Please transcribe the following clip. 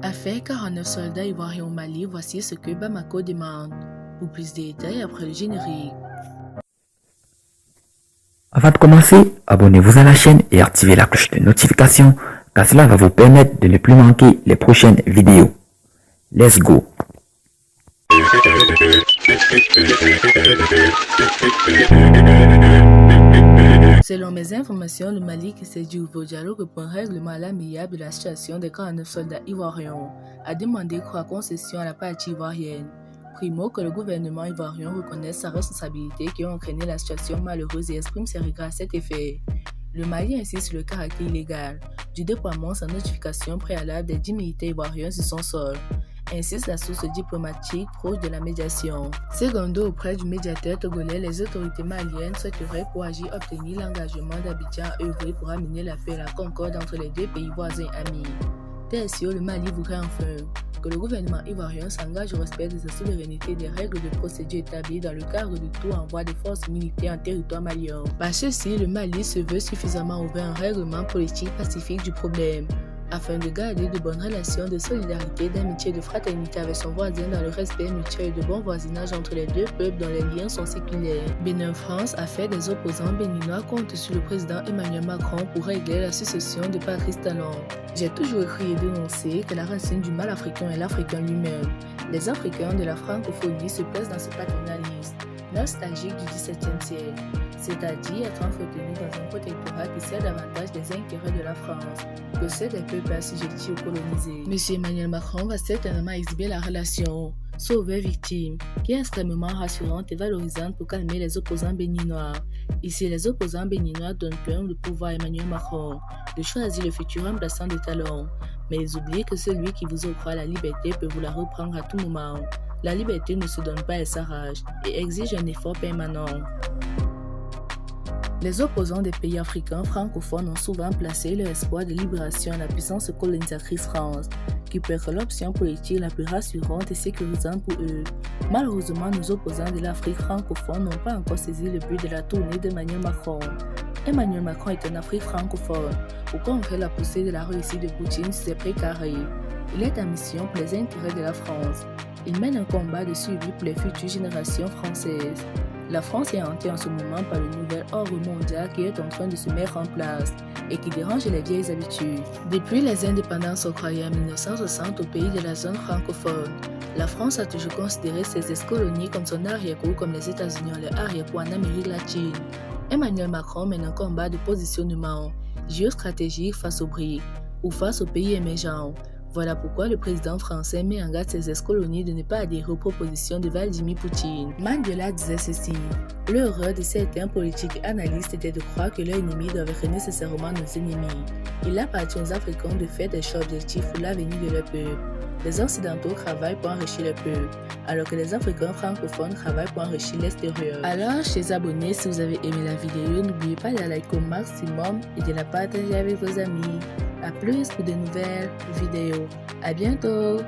Affaire 49 soldats ivoiriens au Mali, voici ce que Bamako demande. Pour plus de détails après le générique. Avant de commencer, abonnez-vous à la chaîne et activez la cloche de notification car cela va vous permettre de ne plus manquer les prochaines vidéos. Let's go! Selon mes informations, le Mali, qui s'est dit au dialogue pour un règlement à l'amiable de la situation des 49 soldats ivoiriens, a demandé 3 concessions à la partie ivoirienne. Primo, que le gouvernement ivoirien reconnaisse sa responsabilité qui a entraîné la situation malheureuse et exprime ses regrets à cet effet. Le Mali insiste sur le caractère illégal du déploiement sans notification préalable des 10 militaires ivoiriens sur son sol, insiste la source diplomatique proche de la médiation. Secondo, auprès du médiateur togolais, les autorités maliennes souhaiteraient pour agir obtenir l'engagement d'Abidjan à œuvrer pour amener la paix et la concorde entre les deux pays voisins amis. Tel sûr, le Mali voudrait enfin que le gouvernement ivoirien s'engage au respect de sa souveraineté et des règles de procédure établies dans le cadre du tout envoi des forces militaires en territoire malien. Par ceci, le Mali se veut suffisamment ouvert un règlement politique pacifique du problème, afin de garder de bonnes relations de solidarité, d'amitié et de fraternité avec son voisin dans le respect mutuel et de bon voisinage entre les deux peuples dont les liens sont séculaires. Bénin-France a fait des opposants béninois comptent sur le président Emmanuel Macron pour régler la succession de Patrice Talon. J'ai toujours écrit et dénoncé que la racine du mal africain est l'Africain lui-même. Les Africains de la francophonie se placent dans ce paternalisme nostalgique du XVIIe siècle, c'est-à-dire être entretenus dans un protectorat qui sert davantage des intérêts de la France que ceux des peuples assujettis ou colonisés. M. Emmanuel Macron va certainement exhiber la relation sauveur-victime, qui est extrêmement rassurante et valorisante pour calmer les opposants béninois. Ici, les opposants béninois donnent plein le pouvoir à Emmanuel Macron de choisir le futur remplaçant de Talon, mais ils oublient que celui qui vous octroie la liberté peut vous la reprendre à tout moment. La liberté ne se donne pas, elle s'arrache et exige un effort permanent. Les opposants des pays africains francophones ont souvent placé leur espoir de libération à la puissance colonisatrice France, qui peut être l'option politique la plus rassurante et sécurisante pour eux. Malheureusement, nos opposants de l'Afrique francophone n'ont pas encore saisi le but de la tournée d'Emmanuel Macron. Emmanuel Macron est en Afrique francophone pour conquérir la poussée de la réussite de Poutine sur ses précarés. Il est en mission pour les intérêts de la France. Il mène un combat de suivi pour les futures générations françaises. La France est hantée en ce moment par le nouvel ordre mondial qui est en train de se mettre en place et qui dérange les vieilles habitudes. Depuis les indépendances octroyées en 1960 au pays de la zone francophone, la France a toujours considéré ses ex-colonies comme son arrière-cour, comme les États-Unis ont leur arrière-cour en Amérique latine. Emmanuel Macron mène un combat de positionnement géostratégique face aux BRICS ou face aux pays émergents. Voilà pourquoi le président français met en garde ses ex-colonies de ne pas adhérer aux propositions de Vladimir Poutine. Mandela disait ceci: l'erreur de certains politiques et analystes était de croire que leurs ennemis doivent être nécessairement nos ennemis. Il appartient aux Africains de faire des choix objectifs pour l'avenir de leur peuple. Les Occidentaux travaillent pour enrichir le peuple, alors que les Africains francophones travaillent pour enrichir l'extérieur. Alors, chers abonnés, si vous avez aimé la vidéo, n'oubliez pas de la liker au maximum et de la partager avec vos amis. A plus pour de nouvelles vidéos. À bientôt!